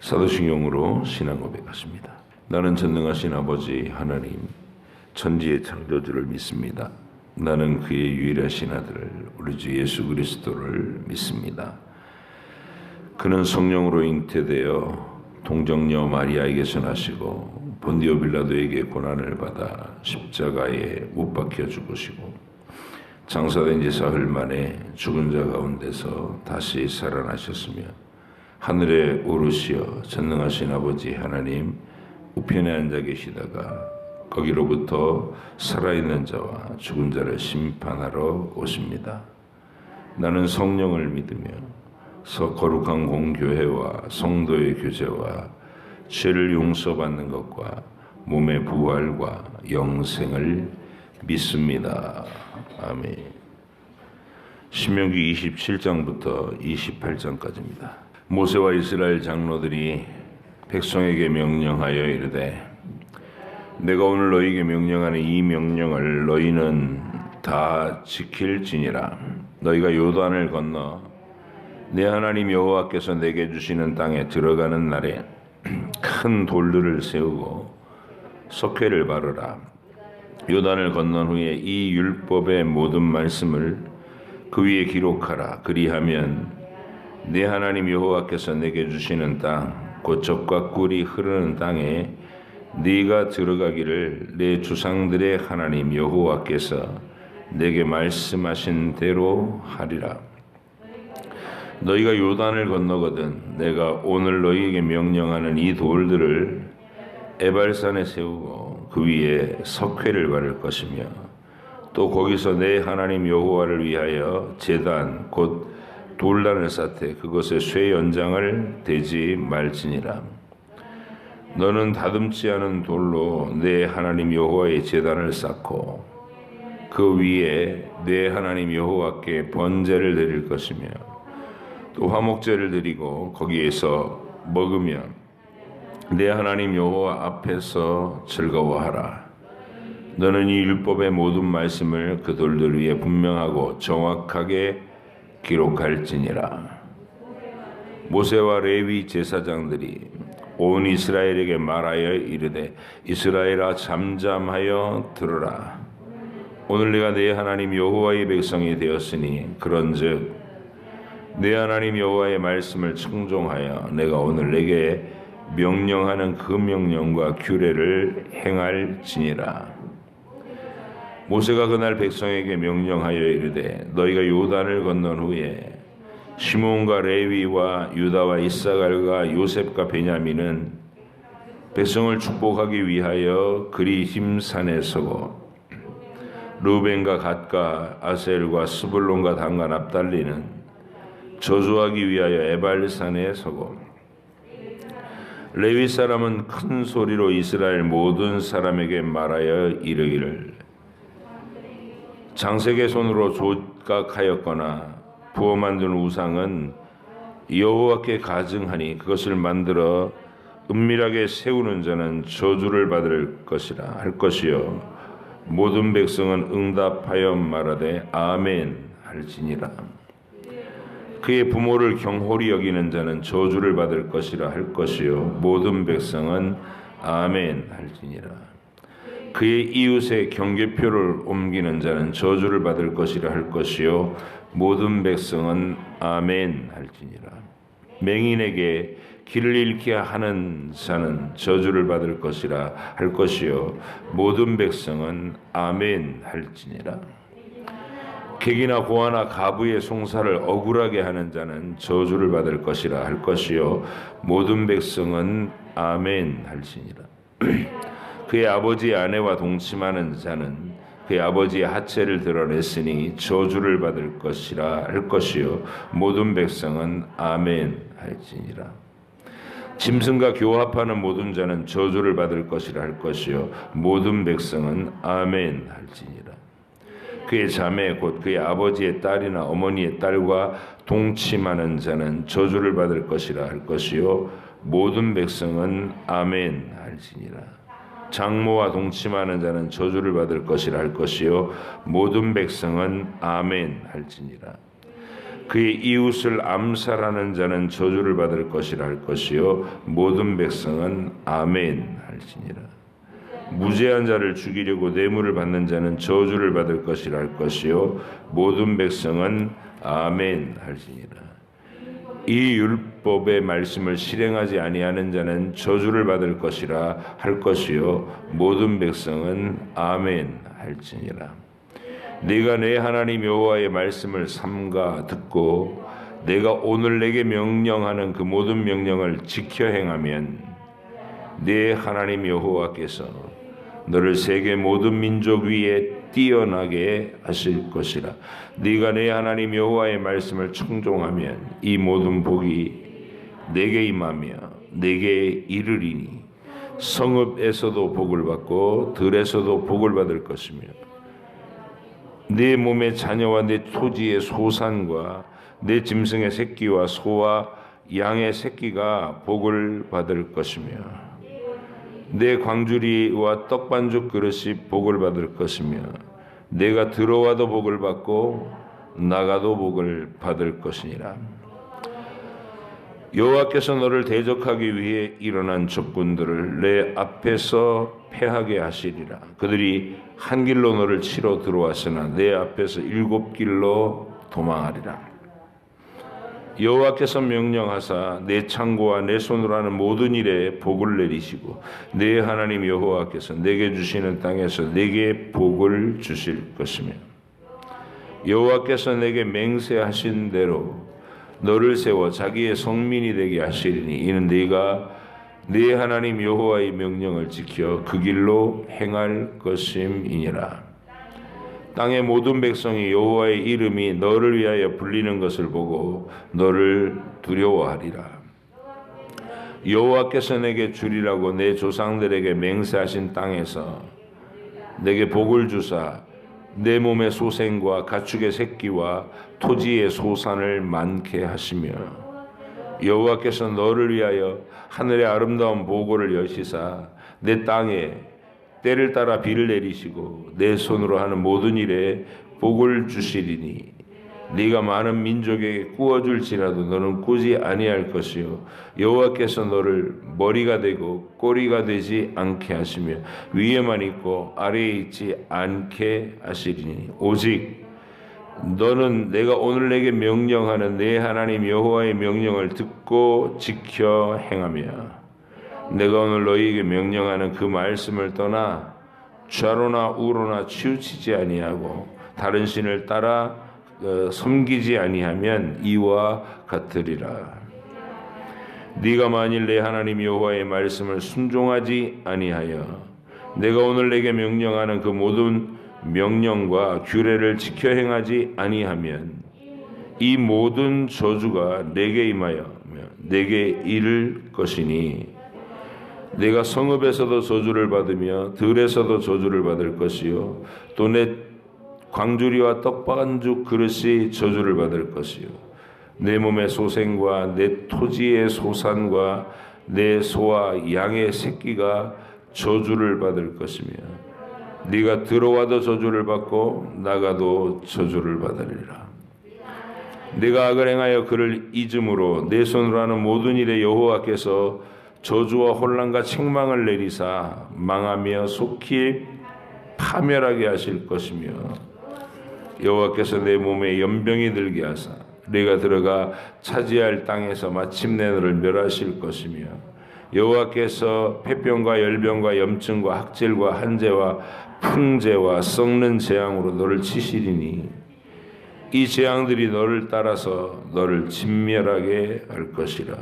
사도신경으로 신앙 고백하십니다. 나는 전능하신 아버지 하나님 천지의 창조주를 믿습니다. 나는 그의 유일하신 아들 우리 주 예수 그리스도를 믿습니다. 그는 성령으로 잉태되어 동정녀 마리아에게서 나시고 본디오 빌라도에게 고난을 받아 십자가에 못 박혀 죽으시고 장사된 지 사흘 만에 죽은 자 가운데서 다시 살아나셨으며 하늘에 오르시어 전능하신 아버지 하나님 우편에 앉아 계시다가 거기로부터 살아있는 자와 죽은 자를 심판하러 오십니다. 나는 성령을 믿으며 거룩한 공교회와 성도의 교제와 죄를 용서받는 것과 몸의 부활과 영생을 믿습니다. 아멘. 신명기 27장부터 28장까지입니다. 모세와 이스라엘 장로들이 백성에게 명령하여 이르되 내가 오늘 너희에게 명령하는 이 명령을 너희는 다 지킬지니라. 너희가 요단을 건너 내 하나님 여호와께서 내게 주시는 땅에 들어가는 날에 큰 돌들을 세우고 석회를 바르라. 요단을 건넌 후에 이 율법의 모든 말씀을 그 위에 기록하라. 그리하면 내 하나님 여호와께서 내게 주시는 땅 곧 젖과 꿀이 흐르는 땅에 네가 들어가기를 내 조상들의 하나님 여호와께서 내게 말씀하신 대로 하리라. 너희가 요단을 건너거든 내가 오늘 너희에게 명령하는 이 돌들을 에발산에 세우고 그 위에 석회를 바를 것이며 또 거기서 내 하나님 여호와를 위하여 제단 곧 돌단을 쌓되 그것에 쇠 연장을 대지 말지니라. 너는 다듬지 않은 돌로 내 하나님 여호와의 제단을 쌓고 그 위에 내 하나님 여호와께 번제를 드릴 것이며 또 화목제를 드리고 거기에서 먹으며 내 하나님 여호와 앞에서 즐거워하라. 너는 이 율법의 모든 말씀을 그 돌들 위에 분명하고 정확하게 기록할지니라. 모세와 레위 제사장들이 온 이스라엘에게 말하여 이르되 이스라엘아 잠잠하여 들으라. 오늘 내가 내 하나님 여호와의 백성이 되었으니 그런즉 내 하나님 여호와의 말씀을 청종하여 내가 오늘 내게 명령하는 그 명령과 규례를 행할지니라. 모세가 그날 백성에게 명령하여 이르되 너희가 요단을 건넌 후에 시몬과 레위와 유다와 이사갈과 요셉과 베냐민은 백성을 축복하기 위하여 그리심 산에 서고 르벤과 갓과 아셀과 스불론과 단과 납달리는 저주하기 위하여 에발산에 서고 레위 사람은 큰 소리로 이스라엘 모든 사람에게 말하여 이르기를 장색의 손으로 조각하였거나 부어 만든 우상은 여호와께 가증하니 그것을 만들어 은밀하게 세우는 자는 저주를 받을 것이라 할 것이요 모든 백성은 응답하여 말하되 아멘 할지니라. 그의 부모를 경홀히 여기는 자는 저주를 받을 것이라 할 것이요 모든 백성은 아멘 할지니라. 그의 이웃의 경계표를 옮기는 자는 저주를 받을 것이라 할 것이요 모든 백성은 아멘 할지니라. 맹인에게 길을 잃게 하는 자는 저주를 받을 것이라 할 것이요 모든 백성은 아멘 할지니라. 객이나 고아나 가부의 송사를 억울하게 하는 자는 저주를 받을 것이라 할 것이요 모든 백성은 아멘 할지니라. 그의 아버지의 아내와 동침하는 자는 그의 아버지의 하체를 드러냈으니 저주를 받을 것이라 할 것이요 모든 백성은 아멘 할지니라. 짐승과 교합하는 모든 자는 저주를 받을 것이라 할 것이요 모든 백성은 아멘 할지니라. 그의 자매 곧 그의 아버지의 딸이나 어머니의 딸과 동침하는 자는 저주를 받을 것이라 할 것이요 모든 백성은 아멘 할지니라. 장모와 동침하는 자는 저주를 받을 것이라 할 것이요 모든 백성은 아멘 할지니라. 그의 이웃을 암살하는 자는 저주를 받을 것이라 할 것이요 모든 백성은 아멘 할지니라. 무죄한 자를 죽이려고 뇌물을 받는 자는 저주를 받을 것이라 할 것이요 모든 백성은 아멘 할지니라. 이 율법의 말씀을 실행하지 아니하는 자는 저주를 받을 것이라 할 것이요 모든 백성은 아멘 할지니라. 네가 내 하나님 여호와의 말씀을 삼가 듣고 내가 오늘 내게 명령하는 그 모든 명령을 지켜 행하면 네 하나님 여호와께서 너를 세계 모든 민족 위에 뛰어나게 하실 것이라. 네가 내 하나님 여호와의 말씀을 청종하면 이 모든 복이 내게 임하며 내게 이르리니 성읍에서도 복을 받고 들에서도 복을 받을 것이며 내 몸의 자녀와 내 토지의 소산과 내 짐승의 새끼와 소와 양의 새끼가 복을 받을 것이며 내 광주리와 떡반죽 그릇이 복을 받을 것이며 내가 들어와도 복을 받고 나가도 복을 받을 것이니라. 여호와께서 너를 대적하기 위해 일어난 적군들을 내 앞에서 패하게 하시리라. 그들이 한 길로 너를 치러 들어왔으나 내 앞에서 7 길로 도망하리라. 여호와께서 명령하사 내 창고와 내 손으로 하는 모든 일에 복을 내리시고 내 하나님 여호와께서 내게 주시는 땅에서 내게 복을 주실 것이며 여호와께서 내게 맹세하신 대로 너를 세워 자기의 성민이 되게 하시리니 이는 네가 네 하나님 여호와의 명령을 지켜 그 길로 행할 것임이니라. 땅의 모든 백성이 여호와의 이름이 너를 위하여 불리는 것을 보고 너를 두려워하리라. 여호와께서 내게 주리라고 내 조상들에게 맹세하신 땅에서 내게 복을 주사 내 몸의 소생과 가축의 새끼와 토지의 소산을 많게 하시며 여호와께서 너를 위하여 하늘의 아름다운 보고를 여시사 내 땅에 때를 따라 비를 내리시고 내 손으로 하는 모든 일에 복을 주시리니 네가 많은 민족에게 꾸어줄지라도 너는 꾸지 아니할 것이요 여호와께서 너를 머리가 되고 꼬리가 되지 않게 하시며 위에만 있고 아래에 있지 않게 하시리니 오직 너는 내가 오늘 내게 명령하는 내 하나님 여호와의 명령을 듣고 지켜 행하며 내가 오늘 너희에게 명령하는 그 말씀을 떠나 좌로나 우로나 치우치지 아니하고 다른 신을 따라 섬기지 아니하면 이와 같으리라. 네가 만일 내 하나님 여호와의 말씀을 순종하지 아니하여 내가 오늘 내게 명령하는 그 모든 명령과 규례를 지켜 행하지 아니하면 이 모든 저주가 내게 임하여 내게 이를 것이니 내가 성읍에서도 저주를 받으며 들에서도 저주를 받을 것이요 또 내 광주리와 떡반죽 그릇이 저주를 받을 것이요 내 몸의 소생과 내 토지의 소산과 내 소와 양의 새끼가 저주를 받을 것이며 네가 들어와도 저주를 받고 나가도 저주를 받으리라. 네가 악을 행하여 그를 잊음으로 내 손으로 하는 모든 일에 여호와께서 저주와 혼란과 책망을 내리사 망하며 속히 파멸하게 하실 것이며 여호와께서 내 몸에 연병이 들게 하사 네가 들어가 차지할 땅에서 마침내 너를 멸하실 것이며 여호와께서 폐병과 열병과 염증과 학질과 한재와 풍재와 썩는 재앙으로 너를 치시리니 이 재앙들이 너를 따라서 너를 진멸하게 할 것이라.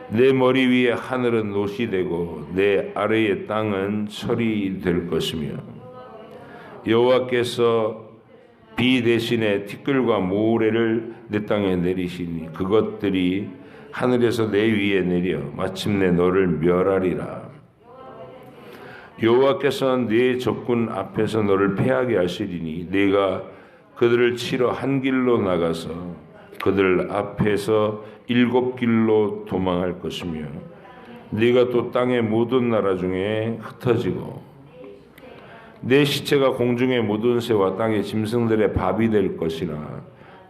내 머리 위에 하늘은 놋이 되고 내 아래의 땅은 철이 될 것이며 여호와께서 비 대신에 티끌과 모래를 내 땅에 내리시니 그것들이 하늘에서 내 위에 내려 마침내 너를 멸하리라. 여호와께서 네 적군 앞에서 너를 패하게 하시리니 네가 그들을 치러 한 길로 나가서 그들 앞에서 7 길로 도망할 것이며 네가 또 땅의 모든 나라 중에 흩어지고 내 시체가 공중의 모든 새와 땅의 짐승들의 밥이 될 것이나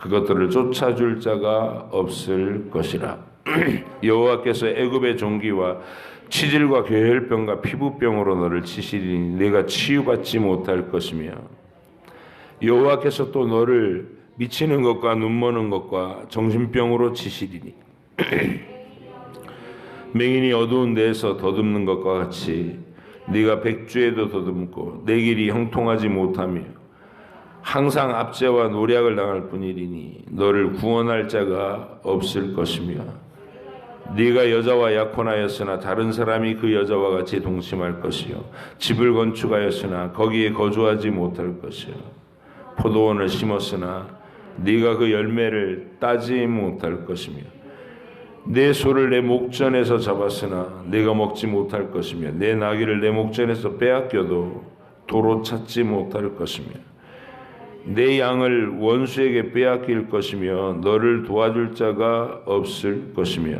그것들을 쫓아줄 자가 없을 것이라. 여호와께서 애굽의 종기와 치질과 괴혈병과 피부병으로 너를 치시리니 네가 치유받지 못할 것이며, 여호와께서 또 너를 미치는 것과 눈머는 것과 정신병으로 치시리니 맹인이 어두운 데에서 더듬는 것과 같이 네가 백주에도 더듬고 내 길이 형통하지 못하며 항상 압제와 노략을 당할 뿐이리니 너를 구원할 자가 없을 것이며, 네가 여자와 약혼하였으나 다른 사람이 그 여자와 같이 동침할 것이요 집을 건축하였으나 거기에 거주하지 못할 것이요 포도원을 심었으나 네가 그 열매를 따지 못할 것이며 내 소를 내 목전에서 잡았으나 내가 먹지 못할 것이며 내 나귀를 내 목전에서 빼앗겨도 도로 찾지 못할 것이며 내 양을 원수에게 빼앗길 것이며 너를 도와줄 자가 없을 것이며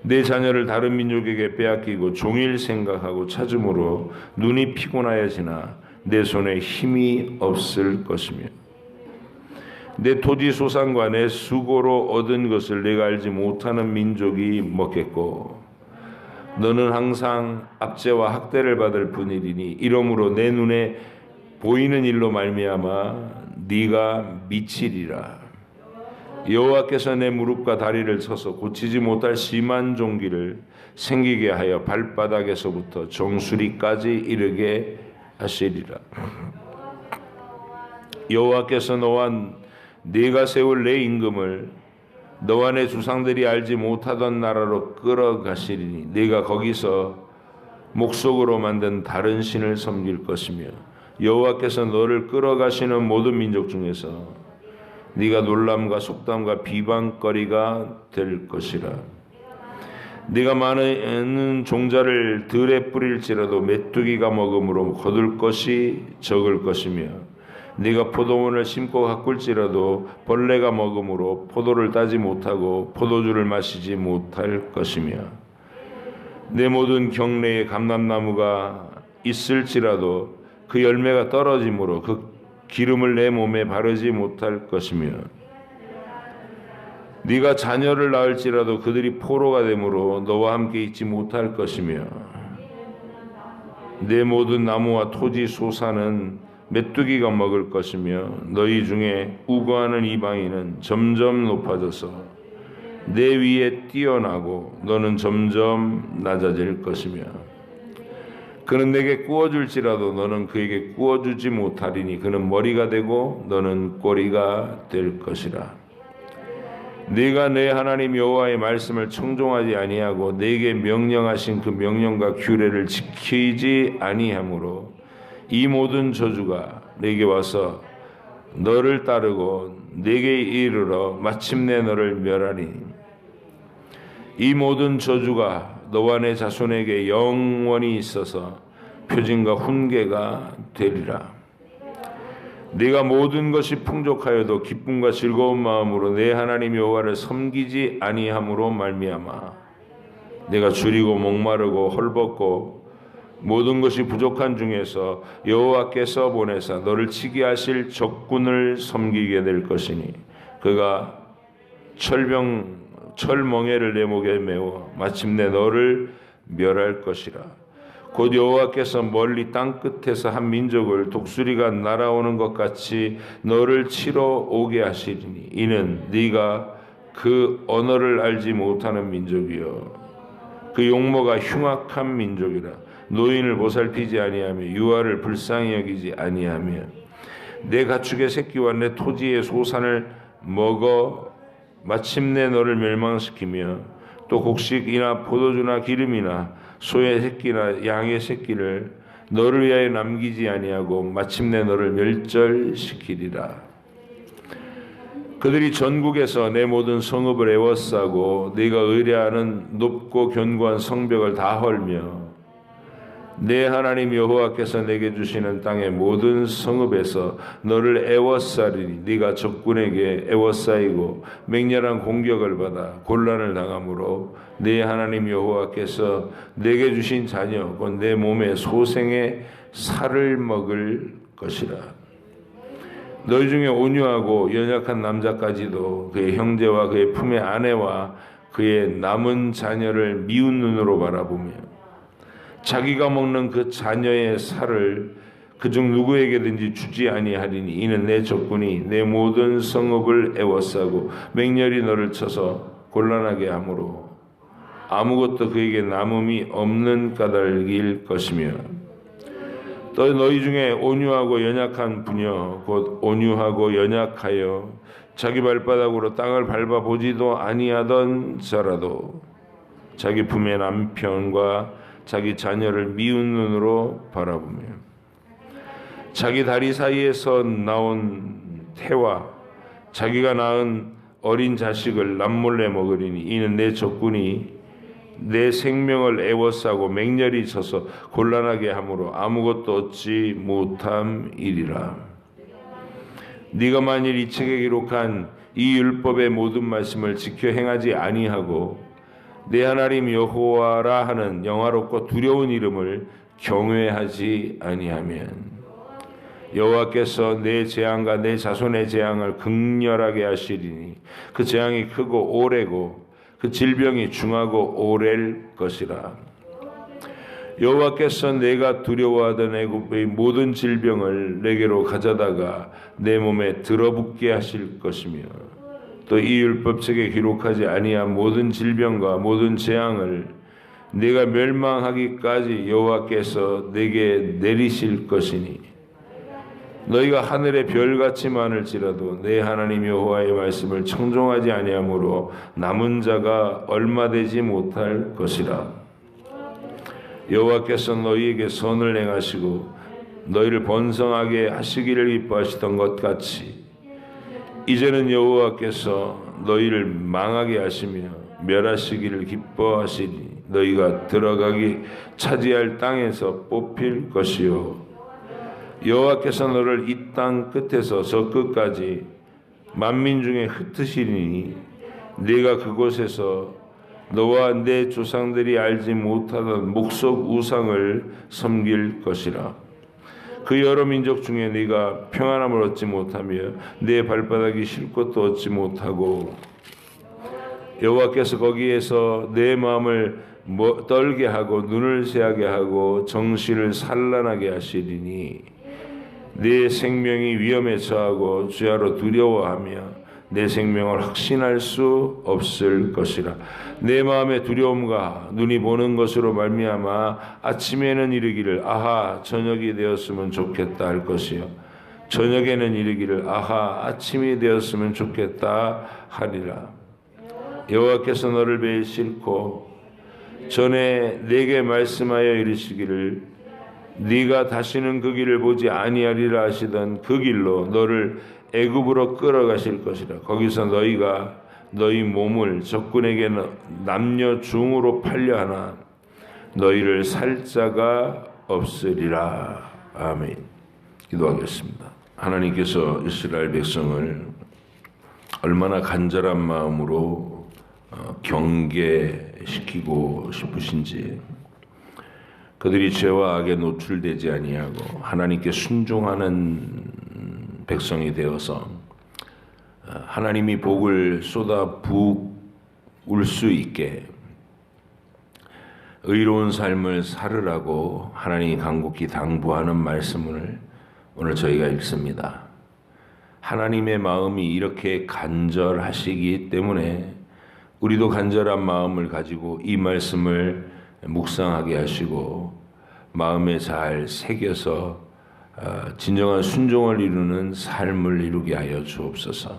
내 자녀를 다른 민족에게 빼앗기고 종일 생각하고 찾음으로 눈이 피곤하여지나 내 손에 힘이 없을 것이며 내 토지 소산과 내 수고로 얻은 것을 내가 알지 못하는 민족이 먹겠고 너는 항상 압제와 학대를 받을 뿐이리니 이러므로 내 눈에 보이는 일로 말미암아 네가 미치리라. 여호와께서 내 무릎과 다리를 쳐서 고치지 못할 심한 종기를 생기게 하여 발바닥에서부터 정수리까지 이르게 하시리라. 여호와께서 너와 네가 세울 내 임금을 너와 내 조상들이 알지 못하던 나라로 끌어가시리니 네가 거기서 목석으로 만든 다른 신을 섬길 것이며 여호와께서 너를 끌어가시는 모든 민족 중에서 네가 놀람과 속담과 비방거리가 될 것이라. 네가 많은 종자를 들에 뿌릴지라도 메뚜기가 먹음으로 거둘 것이 적을 것이며 네가 포도원을 심고 가꿀지라도 벌레가 먹음으로 포도를 따지 못하고 포도주를 마시지 못할 것이며 내 모든 경내에 감람나무가 있을지라도 그 열매가 떨어짐으로 그 기름을 내 몸에 바르지 못할 것이며 네가 자녀를 낳을지라도 그들이 포로가 되므로 너와 함께 있지 못할 것이며 내 모든 나무와 토지 소산은 메뚜기가 먹을 것이며 너희 중에 우거하는 이방인은 점점 높아져서 내 위에 뛰어나고 너는 점점 낮아질 것이며 그는 내게 구워줄지라도 너는 그에게 구워주지 못하리니 그는 머리가 되고 너는 꼬리가 될 것이라. 네가 내 하나님 여호와의 말씀을 청종하지 아니하고 내게 명령하신 그 명령과 규례를 지키지 아니하므로 이 모든 저주가 내게 와서 너를 따르고 내게 이르러 마침내 너를 멸하리니 이 모든 저주가 너와 내 자손에게 영원히 있어서 표징과 훈계가 되리라. 네가 모든 것이 풍족하여도 기쁨과 즐거운 마음으로 내 하나님 여호와를 섬기지 아니함으로 말미암아 내가 줄이고 목마르고 헐벗고 모든 것이 부족한 중에서 여호와께서 보내사 너를 치게 하실 적군을 섬기게 될 것이니 그가 철멍에를 내 목에 메워 마침내 너를 멸할 것이라. 곧 여호와께서 멀리 땅 끝에서 한 민족을 독수리가 날아오는 것 같이 너를 치러 오게 하시리니 이는 네가 그 언어를 알지 못하는 민족이요 그 용모가 흉악한 민족이라. 노인을 보살피지 아니하며 유아를 불쌍히 여기지 아니하며 내 가축의 새끼와 내 토지의 소산을 먹어 마침내 너를 멸망시키며 또 곡식이나 포도주나 기름이나 소의 새끼나 양의 새끼를 너를 위하여 남기지 아니하고 마침내 너를 멸절시키리라. 그들이 전국에서 내 모든 성읍을 에워싸고 네가 의뢰하는 높고 견고한 성벽을 다 헐며 내 하나님 여호와께서 내게 주시는 땅의 모든 성읍에서 너를 에워싸리니 네가 적군에게 에워싸이고 맹렬한 공격을 받아 곤란을 당하므로 내 하나님 여호와께서 내게 주신 자녀 곧 내 몸의 소생의 살을 먹을 것이라. 너희 중에 온유하고 연약한 남자까지도 그의 형제와 그의 품의 아내와 그의 남은 자녀를 미운 눈으로 바라보며 자기가 먹는 그 자녀의 살을 그중 누구에게든지 주지 아니하리니 이는 내 적군이 내 모든 성읍을 애워싸고 맹렬히 너를 쳐서 곤란하게 하므로 아무것도 그에게 남음이 없는 까닭일 것이며 또 너희 중에 온유하고 연약한 부녀 곧 온유하고 연약하여 자기 발바닥으로 땅을 밟아보지도 아니하던 자라도 자기 품의 남편과 자기 자녀를 미운 눈으로 바라보며 자기 다리 사이에서 나온 태와 자기가 낳은 어린 자식을 남몰래 먹으리니 이는 내 적군이 내 생명을 애워싸고 맹렬히 쳐서 곤란하게 함으로 아무것도 얻지 못함이리라. 네가 만일 이 책에 기록한 이 율법의 모든 말씀을 지켜 행하지 아니하고 내 하나님 여호와라 하는 영화롭고 두려운 이름을 경외하지 아니하면 여호와께서 내 재앙과 내 자손의 재앙을 극렬하게 하시리니 그 재앙이 크고 오래고 그 질병이 중하고 오래일 것이라. 여호와께서 내가 두려워하던 애굽의 모든 질병을 내게로 가져다가 내 몸에 들어붙게 하실 것이며 또 이 율법책에 기록하지 아니한 모든 질병과 모든 재앙을 내가 멸망하기까지 여호와께서 내게 내리실 것이니 너희가 하늘의 별같이 많을지라도 내 하나님 여호와의 말씀을 청종하지 아니하므로 남은 자가 얼마 되지 못할 것이라. 여호와께서 너희에게 선을 행하시고 너희를 번성하게 하시기를 기뻐하시던 것 같이 이제는 여호와께서 너희를 망하게 하시며 멸하시기를 기뻐하시니 너희가 들어가기 차지할 땅에서 뽑힐 것이요 여호와께서 너를 이 땅 끝에서 저 끝까지 만민 중에 흩으시리니 네가 그곳에서 너와 내 조상들이 알지 못하던 목석 우상을 섬길 것이라. 그 여러 민족 중에 네가 평안함을 얻지 못하며 내 발바닥이 쉴 곳도 얻지 못하고 여호와께서 거기에서 내 마음을 떨게 하고 눈을 새하게 하고 정신을 산란하게 하시리니 내 생명이 위험에 처하고 주야로 두려워하며 내 생명을 확신할 수 없을 것이라. 내 마음의 두려움과 눈이 보는 것으로 말미암아 아침에는 이르기를 아하 저녁이 되었으면 좋겠다 할 것이요 저녁에는 이르기를 아하 아침이 되었으면 좋겠다 하리라. 여호와께서 너를 매일 싣고 전에 내게 말씀하여 이르시기를 네가 다시는 그 길을 보지 아니하리라 하시던 그 길로 너를 애굽으로 끌어가실 것이라. 거기서 너희가 너희 몸을 적군에게 남녀 중으로 팔려 하나 너희를 살 자가 없으리라. 아멘. 기도하겠습니다. 하나님께서 이스라엘 백성을 얼마나 간절한 마음으로 경계시키고 싶으신지, 그들이 죄와 악에 노출되지 아니하고 하나님께 순종하는 백성이 되어서 하나님이 복을 쏟아 부을 수 있게 의로운 삶을 살으라고 하나님이 간곡히 당부하는 말씀을 오늘 저희가 읽습니다. 하나님의 마음이 이렇게 간절하시기 때문에 우리도 간절한 마음을 가지고 이 말씀을 묵상하게 하시고 마음에 잘 새겨서 진정한 순종을 이루는 삶을 이루게 하여 주옵소서.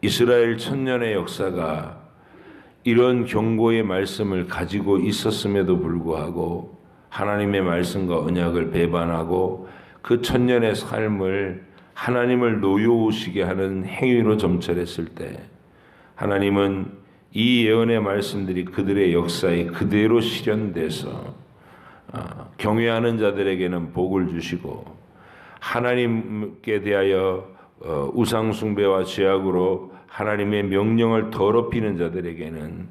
이스라엘 천년의 역사가 이런 경고의 말씀을 가지고 있었음에도 불구하고 하나님의 말씀과 언약을 배반하고 그 천년의 삶을 하나님을 노여우시게 하는 행위로 점철했을 때 하나님은 이 예언의 말씀들이 그들의 역사에 그대로 실현돼서 경외하는 자들에게는 복을 주시고 하나님께 대하여 우상 숭배와 죄악으로 하나님의 명령을 더럽히는 자들에게는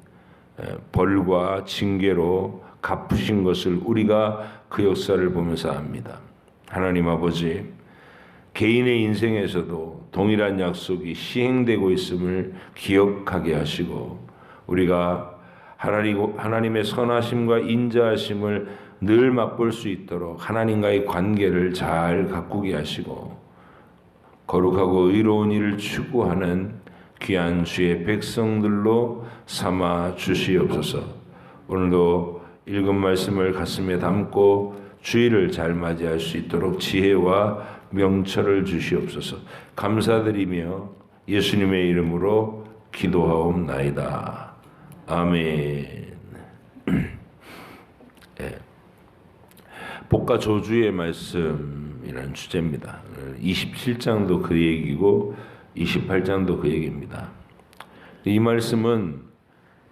벌과 징계로 갚으신 것을 우리가 그 역사를 보면서 압니다. 하나님 아버지, 개인의 인생에서도 동일한 약속이 시행되고 있음을 기억하게 하시고 우리가 하나님의 선하심과 인자하심을 늘 맛볼 수 있도록 하나님과의 관계를 잘 가꾸게 하시고 거룩하고 의로운 일을 추구하는 귀한 주의 백성들로 삼아 주시옵소서. 오늘도 읽은 말씀을 가슴에 담고 주일을 잘 맞이할 수 있도록 지혜와 명철을 주시옵소서. 감사드리며 예수님의 이름으로 기도하옵나이다. 아멘. 네. 복과 저주의 말씀이라는 주제입니다. 27장도 그 얘기고 28장도 그 얘기입니다. 이 말씀은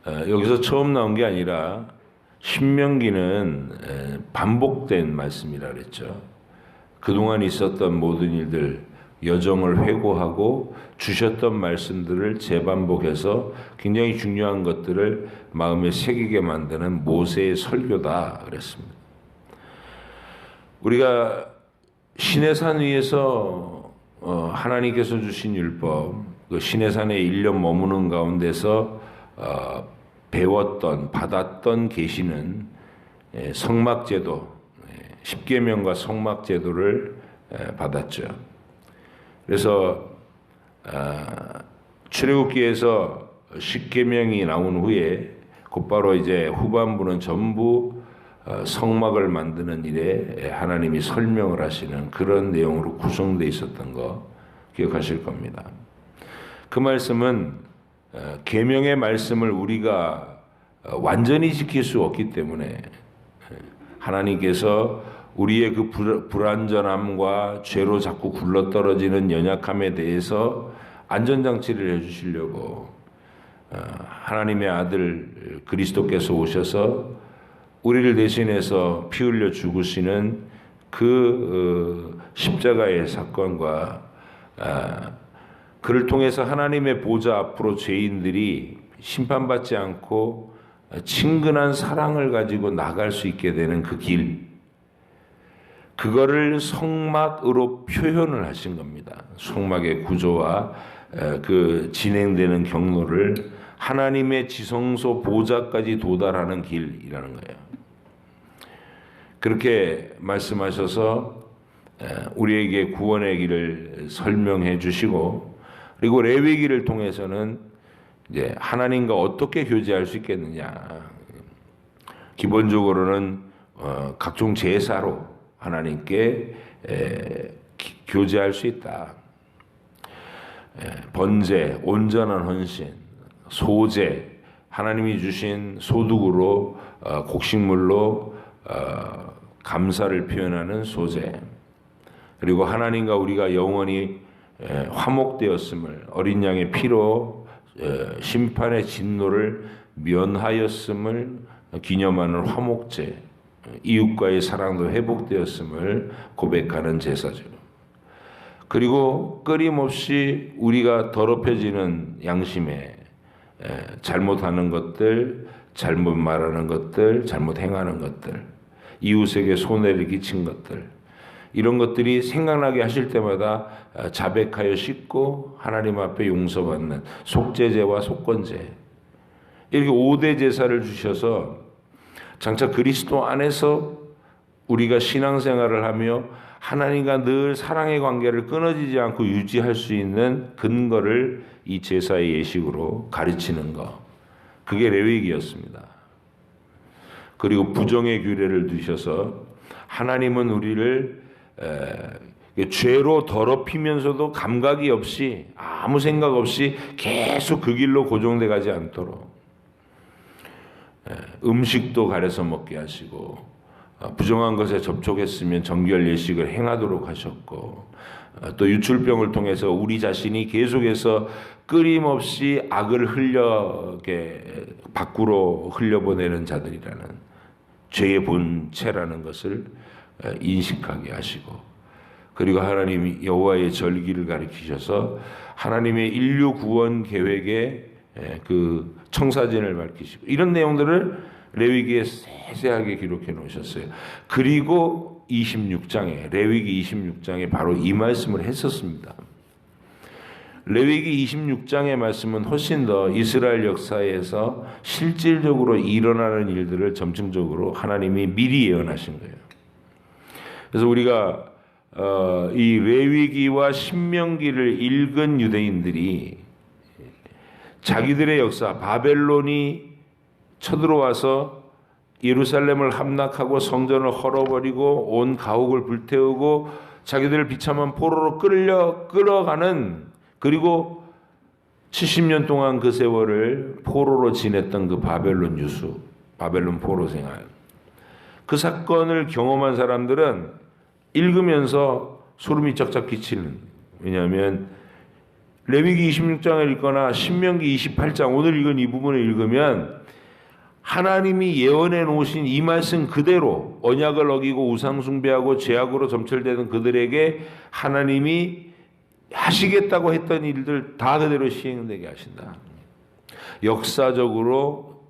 여기서 처음 나온 게 아니라 신명기는 반복된 말씀이라 그랬죠. 그동안 있었던 모든 일들, 여정을 회고하고 주셨던 말씀들을 재반복해서 굉장히 중요한 것들을 마음에 새기게 만드는 모세의 설교다 그랬습니다. 우리가 시내산 위에서 하나님께서 주신 율법, 그 시내산에 1년 머무는 가운데서 배웠던, 받았던 계시는 성막제도, 십계명과 성막제도를 받았죠. 그래서 출애굽기에서 십계명이 나온 후에 곧바로 이제 후반부는 전부 성막을 만드는 일에 하나님이 설명을 하시는 그런 내용으로 구성되어 있었던 거 기억하실 겁니다. 그 말씀은 계명의 말씀을 우리가 완전히 지킬 수 없기 때문에 하나님께서 우리의 그 불완전함과 죄로 자꾸 굴러떨어지는 연약함에 대해서 안전장치를 해주시려고 하나님의 아들 그리스도께서 오셔서 우리를 대신해서 피 흘려 죽으시는 그 십자가의 사건과 그를 통해서 하나님의 보좌 앞으로 죄인들이 심판받지 않고 친근한 사랑을 가지고 나갈 수 있게 되는 그 길, 그거를 성막으로 표현을 하신 겁니다. 성막의 구조와 그 진행되는 경로를 하나님의 지성소 보좌까지 도달하는 길이라는 거예요. 그렇게 말씀하셔서 우리에게 구원의 길을 설명해 주시고, 그리고 레위기를 통해서는 이제 하나님과 어떻게 교제할 수 있겠느냐. 기본적으로는 각종 제사로 하나님께 교제할 수 있다. 번제, 온전한 헌신, 소제, 하나님이 주신 소득으로 곡식물로 감사를 표현하는 소제, 그리고 하나님과 우리가 영원히 화목되었음을, 어린 양의 피로 심판의 진노를 면하였음을 기념하는 화목제, 이웃과의 사랑도 회복되었음을 고백하는 제사죠. 그리고 끊임없이 우리가 더럽혀지는 양심에 잘못하는 것들, 잘못 말하는 것들, 잘못 행하는 것들, 이웃에게 손해를 끼친 것들, 이런 것들이 생각나게 하실 때마다 자백하여 씻고 하나님 앞에 용서받는 속죄제와 속건제, 이렇게 5대 제사를 주셔서 장차 그리스도 안에서 우리가 신앙생활을 하며 하나님과 늘 사랑의 관계를 끊어지지 않고 유지할 수 있는 근거를 이 제사의 예식으로 가르치는 것, 그게 레위기였습니다. 그리고 부정의 규례를 두셔서 하나님은 우리를 죄로 더럽히면서도 감각이 없이, 아무 생각 없이 계속 그 길로 고정돼 가지 않도록 음식도 가려서 먹게 하시고, 부정한 것에 접촉했으면 정결 예식을 행하도록 하셨고, 또 유출병을 통해서 우리 자신이 계속해서 끊임없이 악을 밖으로 흘려보내는 자들이라는 죄의 본체라는 것을 인식하게 하시고, 그리고 하나님 여호와의 절기를 가르치셔서 하나님의 인류 구원 계획의 그 청사진을 밝히시고, 이런 내용들을 레위기에 세세하게 기록해 놓으셨어요. 그리고 26장에 레위기 26장에 바로 이 말씀을 했었습니다. 레위기 26장의 말씀은 훨씬 더 이스라엘 역사에서 실질적으로 일어나는 일들을 점층적으로 하나님이 미리 예언하신 거예요. 그래서 우리가 이 레위기와 신명기를 읽은 유대인들이 자기들의 역사, 바벨론이 쳐들어와서 예루살렘을 함락하고 성전을 헐어버리고 온 가옥을 불태우고 자기들을 비참한 포로로 끌어가는, 그리고 70년 동안 그 세월을 포로로 지냈던 그 바벨론 유수, 바벨론 포로 생활, 그 사건을 경험한 사람들은 읽으면서 소름이 쫙쫙 끼치는, 왜냐하면 레위기 26장을 읽거나 신명기 28장, 오늘 읽은 이 부분을 읽으면 하나님이 예언해 놓으신 이 말씀 그대로 언약을 어기고 우상 숭배하고 죄악으로 점철되는 그들에게 하나님이 하시겠다고 했던 일들 다 그대로 시행되게 하신다. 역사적으로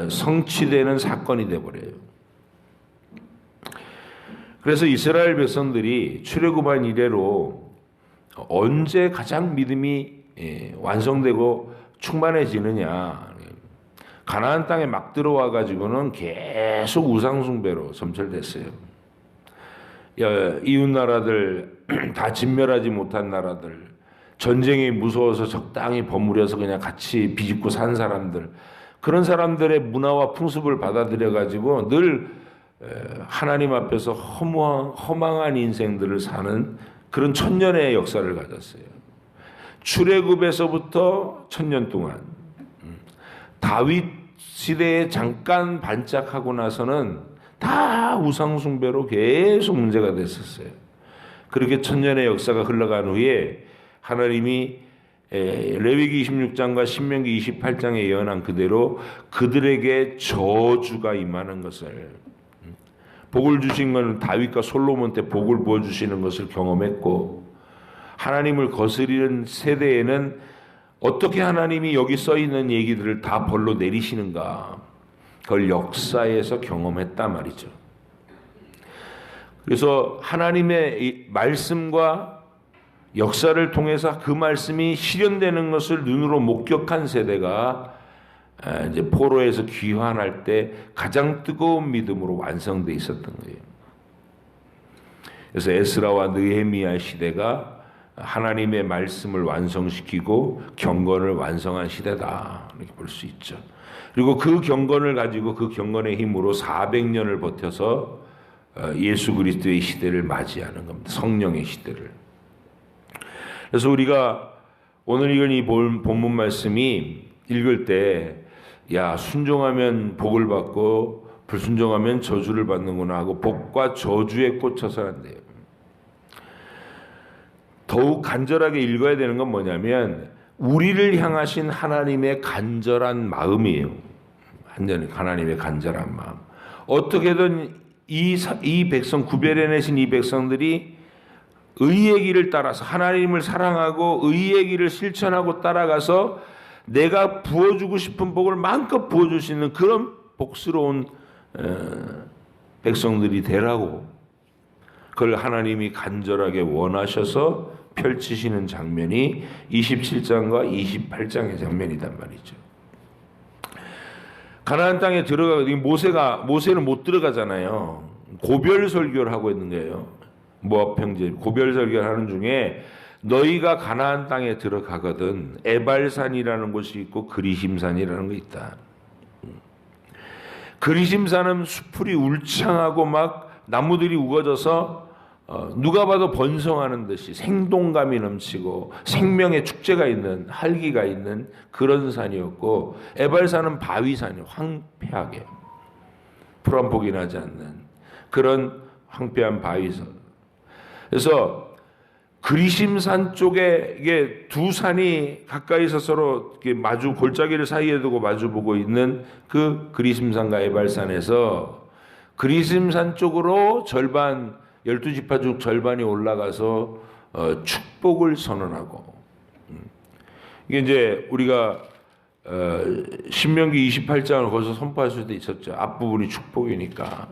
성취되는 사건이 되어버려요. 그래서 이스라엘 백성들이 출애굽한 이래로 언제 가장 믿음이 완성되고 충만해지느냐, 가나안 땅에 막 들어와 가지고는 계속 우상 숭배로 점철됐어요. 이웃 나라들, 다 진멸하지 못한 나라들, 전쟁이 무서워서 적당히 버무려서 그냥 같이 비집고 산 사람들, 그런 사람들의 문화와 풍습을 받아들여 가지고 늘 하나님 앞에서 허망한 인생들을 사는 그런 천년의 역사를 가졌어요. 출애굽에서부터 1000년 동안, 다윗 시대에 잠깐 반짝하고 나서는 다 우상 숭배로 계속 문제가 됐었어요. 그렇게 1000년의 역사가 흘러간 후에 하나님이 레위기 26장과 신명기 28장에 예언한 그대로 그들에게 저주가 임하는 것을, 복을 주신 것은 다윗과 솔로몬 때 복을 부어주시는 것을 경험했고, 하나님을 거스리는 세대에는 어떻게 하나님이 여기 써있는 얘기들을 다 벌로 내리시는가, 그걸 역사에서 경험했단 말이죠. 그래서 하나님의 말씀과 역사를 통해서 그 말씀이 실현되는 것을 눈으로 목격한 세대가 이제 포로에서 귀환할 때 가장 뜨거운 믿음으로 완성돼 있었던 거예요. 그래서 에스라와 느헤미야 시대가 하나님의 말씀을 완성시키고 경건을 완성한 시대다, 이렇게 볼 수 있죠. 그리고 그 경건을 가지고 그 경건의 힘으로 400년을 버텨서 예수 그리스도의 시대를 맞이하는 겁니다. 성령의 시대를. 그래서 우리가 오늘 읽은 이 본문 말씀이 읽을 때, 야, 순종하면 복을 받고 불순종하면 저주를 받는구나 하고 복과 저주에 꽂혀서 안 돼요. 더욱 간절하게 읽어야 되는 건 뭐냐면 우리를 향하신 하나님의 간절한 마음이에요. 하나님의 간절한 마음. 어떻게든 이 백성, 구별해내신 이 백성들이 의의 길을 따라서 하나님을 사랑하고 의의 길을 실천하고 따라가서 내가 부어주고 싶은 복을 마음껏 부어줄 수 있는 그런 복스러운 백성들이 되라고, 그걸 하나님이 간절하게 원하셔서 펼치시는 장면이 27장과 28장의 장면이란 말이죠. 가나안 땅에 모세는 못 들어가잖아요. 고별 설교를 하고 있는 거예요. 모압 형제 고별 설교를 하는 중에 너희가 가나안 땅에 들어가거든 에발산이라는 곳이 있고 그리심산이라는 게 있다. 그리심산은 수풀이 울창하고 막 나무들이 우거져서 누가 봐도 번성하는 듯이 생동감이 넘치고 생명의 축제가 있는, 활기가 있는 그런 산이었고, 에발산은 바위산이에요. 황폐하게 풀 한 폭이 나지 않는 그런 황폐한 바위산. 그래서 그리심산 쪽에 이게 두 산이 가까이서 서로 마주, 골짜기를 사이에 두고 마주보고 있는 그 그리심산과 에발산에서 그리심산 쪽으로 절반, 12지파 중 절반이 올라가서 축복을 선언하고, 이게 이제 우리가 신명기 28장을 거기서 선포할 수도 있었죠. 앞부분이 축복이니까.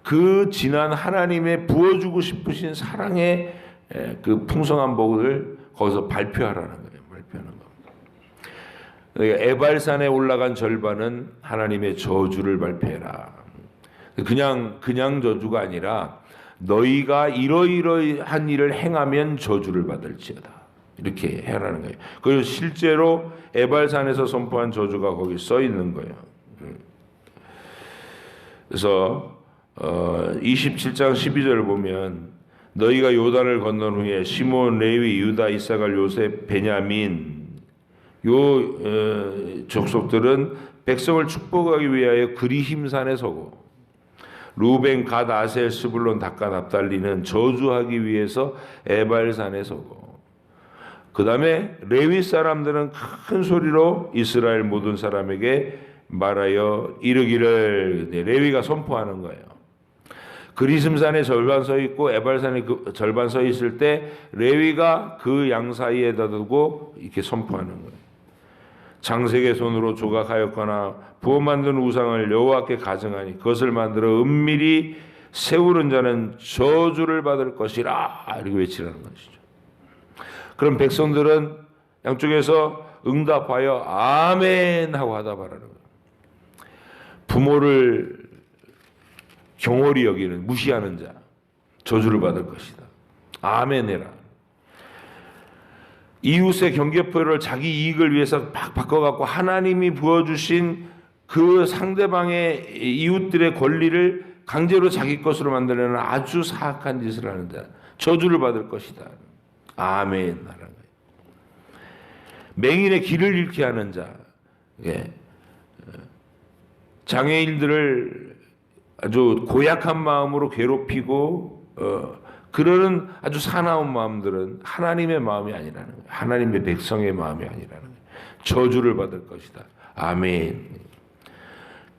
그 진한 하나님의 부어주고 싶으신 사랑의 그 풍성한 복을 거기서 발표하라는 거예요. 발표하는 겁니다. 그러니까 에발산에 올라간 절반은 하나님의 저주를 발표해라. 그냥 저주가 아니라 너희가 이러이러한 일을 행하면 저주를 받을지어다. 이렇게 해라는 거예요. 그리고 실제로 에발산에서 선포한 저주가 거기 써 있는 거예요. 그래서 27장 12절을 보면 너희가 요단을 건넌 후에 시몬, 레위, 유다, 이사갈, 요셉, 베냐민 요 족속들은 백성을 축복하기 위하여 그리심산에 서고 루벤, 갓, 아셀, 스불론, 닷가, 납달리는 저주하기 위해서 에발산에 서고 그 다음에 레위 사람들은 큰 소리로 이스라엘 모든 사람에게 말하여 이르기를 레위가 선포하는 거예요. 그리심산에 절반 서 있고 에발산에 절반 서 있을 때 레위가 그 양 사이에다 두고 이렇게 선포하는 거예요. 장색의 손으로 조각하였거나 부어 만든 우상을 여호와께 가증하니 그것을 만들어 은밀히 세우는 자는 저주를 받을 것이라 이렇게 외치라는 것이죠. 그럼 백성들은 양쪽에서 응답하여 아멘 하고 하답하라는 거예요. 부모를 경홀히 여기는 무시하는 자 저주를 받을 것이다. 아멘 해라. 이웃의 경계표를 자기 이익을 위해서 막 바꿔갖고 하나님이 부어주신 그 상대방의 이웃들의 권리를 강제로 자기 것으로 만들려는 아주 사악한 짓을 하는 자 저주를 받을 것이다. 아멘 하라는 거예요. 맹인의 길을 잃게 하는 자 장애인들을 아주 고약한 마음으로 괴롭히고 그러는 아주 사나운 마음들은 하나님의 마음이 아니라는 거예요. 하나님의 백성의 마음이 아니라는 거예요. 저주를 받을 것이다. 아멘.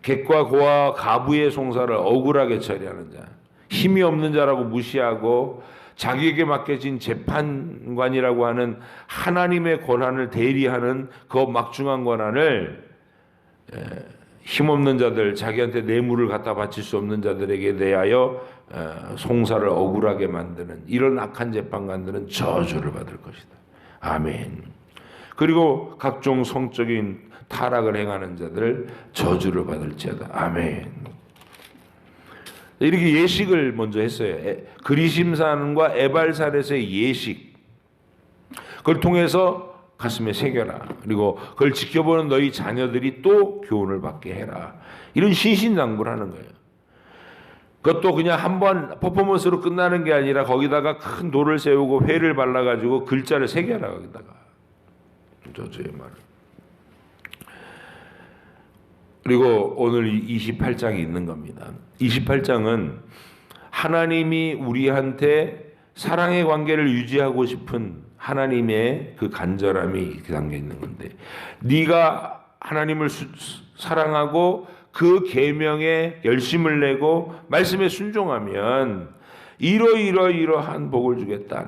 객과 고와 가부의 송사를 억울하게 처리하는 자, 힘이 없는 자라고 무시하고 자기에게 맡겨진 재판관이라고 하는 하나님의 권한을 대리하는 그 막중한 권한을 힘없는 자들, 자기한테 뇌물을 갖다 바칠 수 없는 자들에게 대하여 송사를 억울하게 만드는 이런 악한 재판관들은 저주를 받을 것이다. 아멘. 그리고 각종 성적인 타락을 행하는 자들 저주를 받을지어다. 아멘. 이렇게 예식을 먼저 했어요. 그리심산과 에발산에서의 예식. 그걸 통해서 가슴에 새겨라. 그리고 그걸 지켜보는 너희 자녀들이 또 교훈을 받게 해라. 이런 신신당부를 하는 거예요. 그것도 그냥 한번 퍼포먼스로 끝나는 게 아니라 거기다가 큰 돌을 세우고 회를 발라가지고 글자를 새겨라. 거기다가. 저의 말을. 그리고 오늘 28장이 있는 겁니다. 28장은 하나님이 우리한테 사랑의 관계를 유지하고 싶은 하나님의 그 간절함이 담겨 있는 건데 네가 하나님을 사랑하고 그 계명에 열심을 내고 말씀에 순종하면 이러한 복을 주겠다.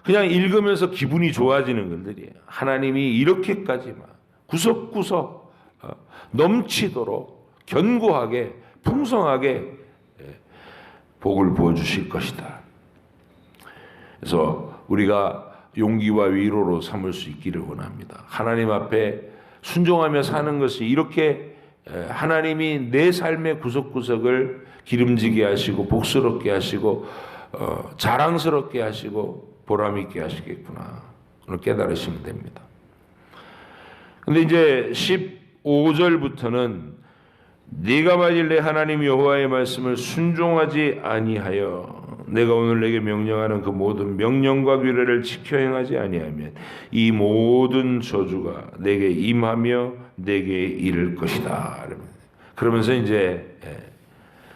그냥 읽으면서 기분이 좋아지는 것들이에요. 하나님이 이렇게까지 막 구석구석 넘치도록 견고하게 풍성하게 복을 부어주실 것이다. 그래서 우리가 용기와 위로로 삼을 수 있기를 원합니다. 하나님 앞에 순종하며 사는 것이 이렇게 하나님이 내 삶의 구석구석을 기름지게 하시고 복스럽게 하시고 자랑스럽게 하시고 보람있게 하시겠구나. 오늘 깨달으시면 됩니다. 근데 이제 15절부터는 네가 만일 내 하나님 여호와의 말씀을 순종하지 아니하여 내가 오늘 내게 명령하는 그 모든 명령과 규례를 지켜 행하지 아니하면 이 모든 저주가 내게 임하며 내게 이를 것이다. 그러면서 이제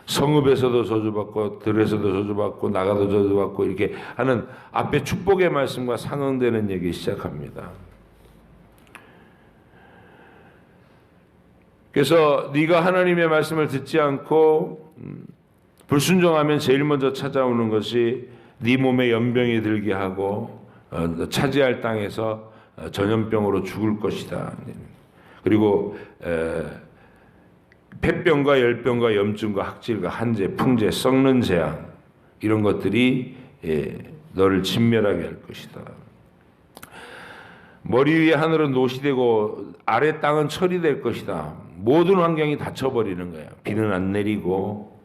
성읍에서도 저주받고 들에서도 저주받고 나가도 저주받고 이렇게 하는 앞에 축복의 말씀과 상응되는 얘기 시작합니다. 그래서 네가 하나님의 말씀을 듣지 않고 불순종하면 제일 먼저 찾아오는 것이 네 몸에 연병이 들게 하고 차지할 땅에서 전염병으로 죽을 것이다. 그리고 폐병과 열병과 염증과 학질과 한재, 풍재, 썩는 재앙 이런 것들이 너를 진멸하게 할 것이다. 머리 위에 하늘은 노시 되고 아래 땅은 철이 될 것이다. 모든 환경이 닫혀버리는 거야. 비는 안 내리고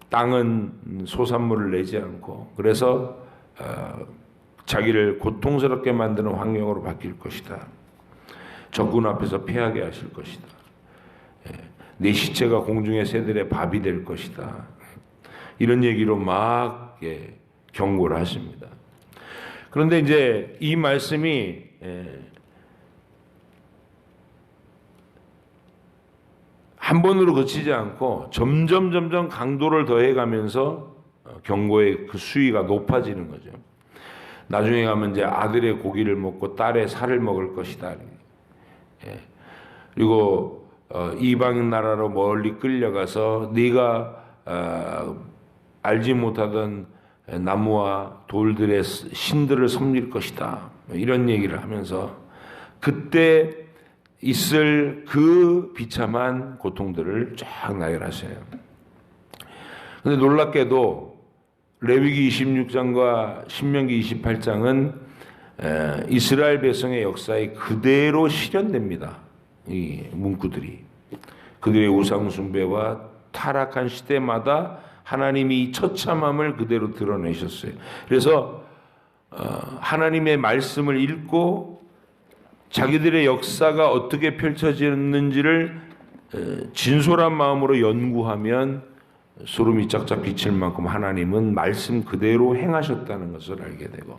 땅은 소산물을 내지 않고 그래서 자기를 고통스럽게 만드는 환경으로 바뀔 것이다. 적군 앞에서 패하게 하실 것이다. 내 시체가 공중의 새들의 밥이 될 것이다. 이런 얘기로 막 경고를 하십니다. 그런데 이제 이 말씀이 한 번으로 그치지 않고 점점 강도를 더해가면서 경고의 그 수위가 높아지는 거죠. 나중에 가면 이제 아들의 고기를 먹고 딸의 살을 먹을 것이다. 그리고 이방 나라로 멀리 끌려가서 네가 알지 못하던 나무와 돌들의 신들을 섬길 것이다. 이런 얘기를 하면서 그때 있을 그 비참한 고통들을 쫙 나열하세요. 그런데 놀랍게도 레위기 26장과 신명기 28장은 이스라엘 백성의 역사에 그대로 실현됩니다. 이 문구들이 그들의 우상 숭배와 타락한 시대마다 하나님이 이 처참함을 그대로 드러내셨어요. 그래서 하나님의 말씀을 읽고 자기들의 역사가 어떻게 펼쳐졌는지를 진솔한 마음으로 연구하면 소름이 짝짝 비칠 만큼 하나님은 말씀 그대로 행하셨다는 것을 알게 되고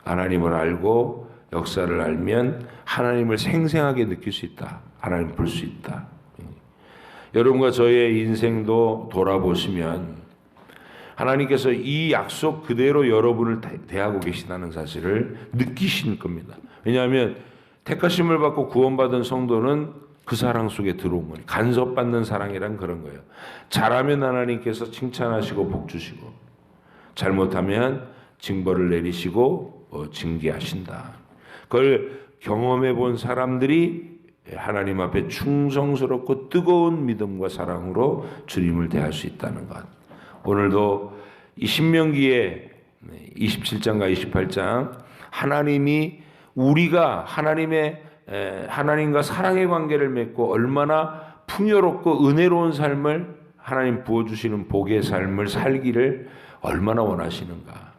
하나님을 알고 역사를 알면 하나님을 생생하게 느낄 수 있다. 하나님을 볼 수 있다. 여러분과 저의 인생도 돌아보시면 하나님께서 이 약속 그대로 여러분을 대하고 계시다는 사실을 느끼실 겁니다. 왜냐하면 택하심을 받고 구원받은 성도는 그 사랑 속에 들어온 거예요. 간섭받는 사랑이란 그런 거예요. 잘하면 하나님께서 칭찬하시고 복 주시고 잘못하면 징벌을 내리시고 징계하신다. 그걸 경험해 본 사람들이 하나님 앞에 충성스럽고 뜨거운 믿음과 사랑으로 주님을 대할 수 있다는 것. 오늘도 이 신명기의 27장과 28장 하나님이 우리가 하나님과 사랑의 관계를 맺고 얼마나 풍요롭고 은혜로운 삶을 하나님 부어주시는 복의 삶을 살기를 얼마나 원하시는가.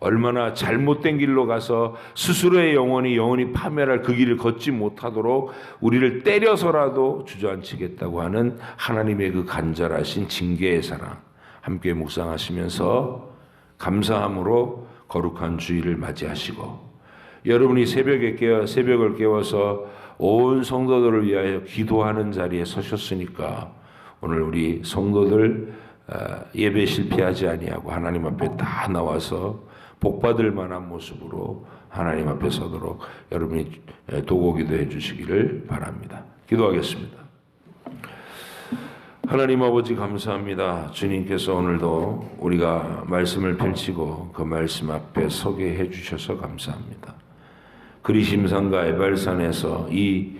얼마나 잘못된 길로 가서 스스로의 영혼이 파멸할 그 길을 걷지 못하도록 우리를 때려서라도 주저앉히겠다고 하는 하나님의 그 간절하신 징계의 사랑 함께 묵상하시면서 감사함으로 거룩한 주일을 맞이하시고 여러분이 새벽을 깨워서 온 성도들을 위하여 기도하는 자리에 서셨으니까 오늘 우리 성도들 예배 실패하지 아니하고 하나님 앞에 다 나와서 복받을 만한 모습으로 하나님 앞에 서도록 여러분이 도고 기도해 주시기를 바랍니다. 기도하겠습니다. 하나님 아버지 감사합니다. 주님께서 오늘도 우리가 말씀을 펼치고 그 말씀 앞에 서게 해 주셔서 감사합니다. 그리심산과 에발산에서 이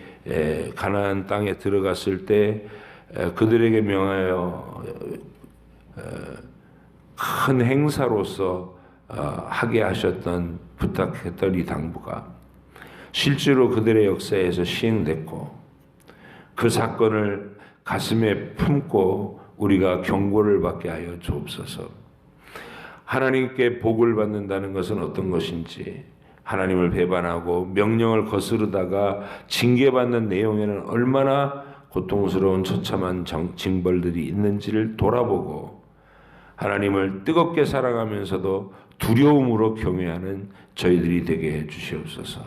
가나안 땅에 들어갔을 때 그들에게 명하여 큰 행사로서 하게 하셨던 부탁했던 이 당부가 실제로 그들의 역사에서 시행됐고 그 사건을 가슴에 품고 우리가 경고를 받게 하여 주옵소서. 하나님께 복을 받는다는 것은 어떤 것인지 하나님을 배반하고 명령을 거스르다가 징계받는 내용에는 얼마나 고통스러운 처참한 징벌들이 있는지를 돌아보고 하나님을 뜨겁게 사랑하면서도 두려움으로 경외하는 저희들이 되게 해 주시옵소서.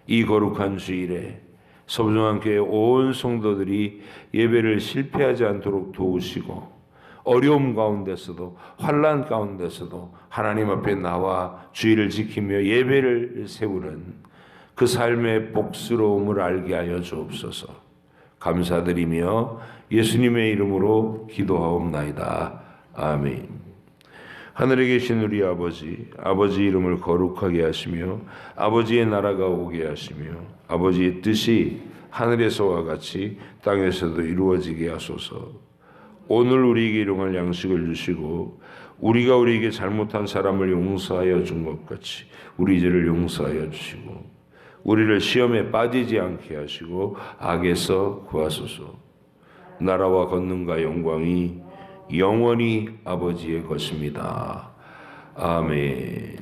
이 거룩한 주일에 서부중앙교회 온 성도들이 예배를 실패하지 않도록 도우시고 어려움 가운데서도 환난 가운데서도 하나님 앞에 나와 주일을 지키며 예배를 세우는 그 삶의 복스러움을 알게 하여 주옵소서. 감사드리며 예수님의 이름으로 기도하옵나이다. 아멘. 하늘에 계신 우리 아버지, 아버지 이름을 거룩하게 하시며 아버지의 나라가 오게 하시며 아버지의 뜻이 하늘에서와 같이 땅에서도 이루어지게 하소서. 오늘 우리에게 일용할 양식을 주시고 우리가 우리에게 잘못한 사람을 용서하여 준 것 같이 우리 죄를 용서하여 주시고 우리를 시험에 빠지지 않게 하시고 악에서 구하소서. 나라와 권능과 영광이 영원히 아버지의 것입니다. 아멘.